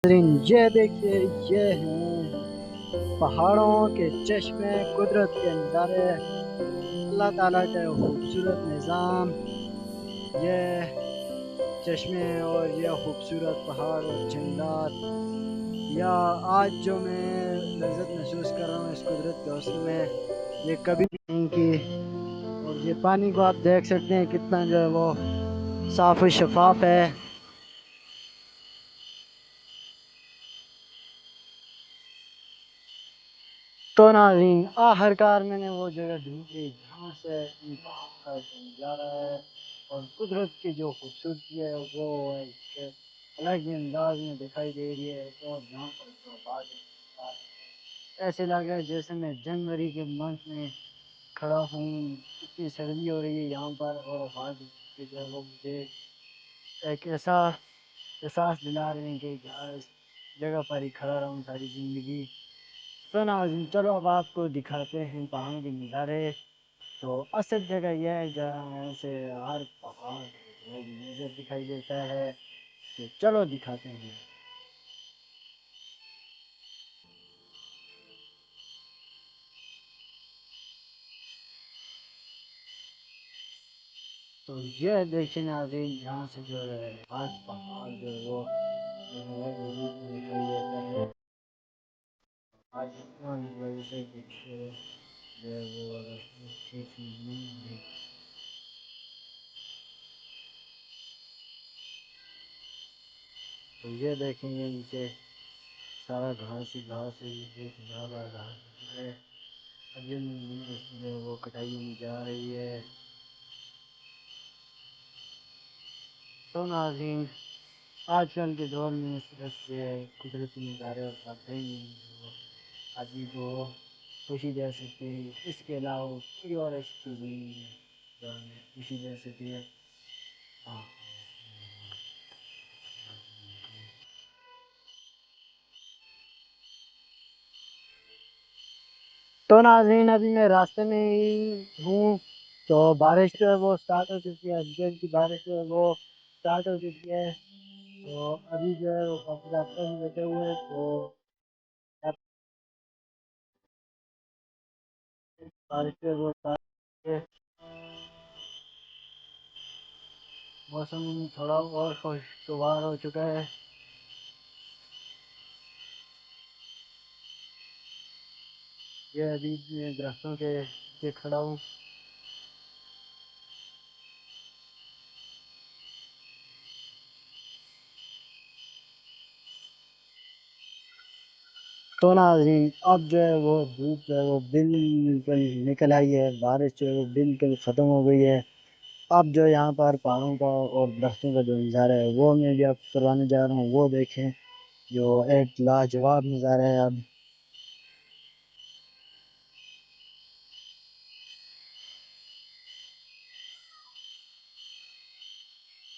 ये देखिए, ये हैं पहाड़ों के चश्मे, कुदरत के नज़ारे, अल्लाह ताला का खूबसूरत निज़ाम। ये चश्मे और ये खूबसूरत पहाड़ और जंगलात, या आज जो मैं लज़्ज़त महसूस कर रहा हूँ इस कुदरत के हुस्न में, ये कभी नहीं की। और ये पानी को आप देख सकते हैं कितना जो है वो साफ और शफाफ है। तो नाज़रीन, आखिरकार मैंने वो जगह ढूंढी जहाँ से इन पहाड़ों का नज़ारा है और कुदरत की जो खूबसूरती है वो एक अलग ही अंदाज में दिखाई दे रही है। और यहाँ पर जो बादल, ऐसे लग रहा है जैसे मैं जनवरी के मंथ में खड़ा हूँ। इतनी सर्दी हो रही है यहाँ पर, और बादल के जो है वो मुझे एक ऐसा एहसास दिला रहे हैं कि यार इस जगह पर ही खड़ा रहूँ सारी ज़िंदगी। तो नाज़रीन, चलो अब आपको दिखाते हैं पहाड़ों के नज़ारे। तो असल जगह यह है जहाँ से हर पहाड़ नज़र दिखाई देता है। तो चलो दिखाते हैं। तो ये देखिए नाज़रीन, यहाँ से जो है हर पहाड़ जो है वो दिखाई देता है। आसमान की वजह से देखिए जो है वो ठीक नहीं है। तो ये देखेंगे नीचे सारा घास ही घास है, ये ज़्यादा घास है। अभी जो वो कटाई में जा रही है। तो नाज़रीन, आजकल के दौर में सिर्फ ये कुदरती नज़ारे और बातें ही आदमी को खुशी दे सकती है। इसके अलावा कोई और ऐसी चीज़ नहीं है जो हमें खुशी दे सकती है। हाँ। तो नाज़रीन, अभी मैं रास्ते में ही हूँ। तो बारिश जो है वो स्टार्ट हो चुकी है, हल्की हल्की बारिश जो है वो स्टार्ट हो चुकी है। तो अभी जो है वो काफ़ी रास्ते में बैठे हुए हैं। तो बारिश जो है वो start है। मौसम थोड़ा और खुशगवार हो चुका है। ये अभी मैं दरख्तों के खड़ा हूँ। तो नाज़रीन, अब जो है वो धूप जो है वो बिल्कुल निकल आई है, बारिश जो है वो बिल्कुल ख़त्म हो गई है। अब जो यहाँ पर पहाड़ों का और दरख्तों का जो नज़ारा है वो मैं भी आपको करवाने जा रहा हूँ। वो देखें, जो एक लाजवाब नज़ारा है। अब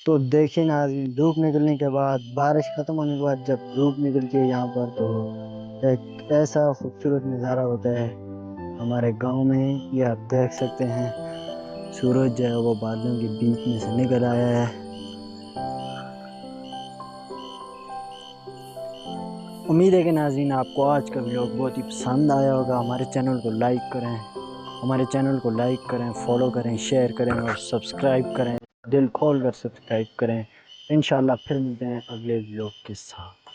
तो देखिए नाज़रीन, धूप निकलने के बाद, बारिश ख़त्म होने के बाद जब धूप निकलती है यहाँ पर, तो एक ऐसा खूबसूरत नज़ारा होता है हमारे गांव में। ये आप देख सकते हैं, सूरज जो है वो बादलों के बीच में से निकल आया है। उम्मीद है कि नाज़रीन आपको आज का व्लॉग बहुत ही पसंद आया होगा। हमारे चैनल को लाइक करें, फॉलो करें, शेयर करें और सब्सक्राइब करें। दिल खोल कर सब्सक्राइब करें। इंशाल्लाह फिर मिलते हैं अगले व्लॉग के साथ।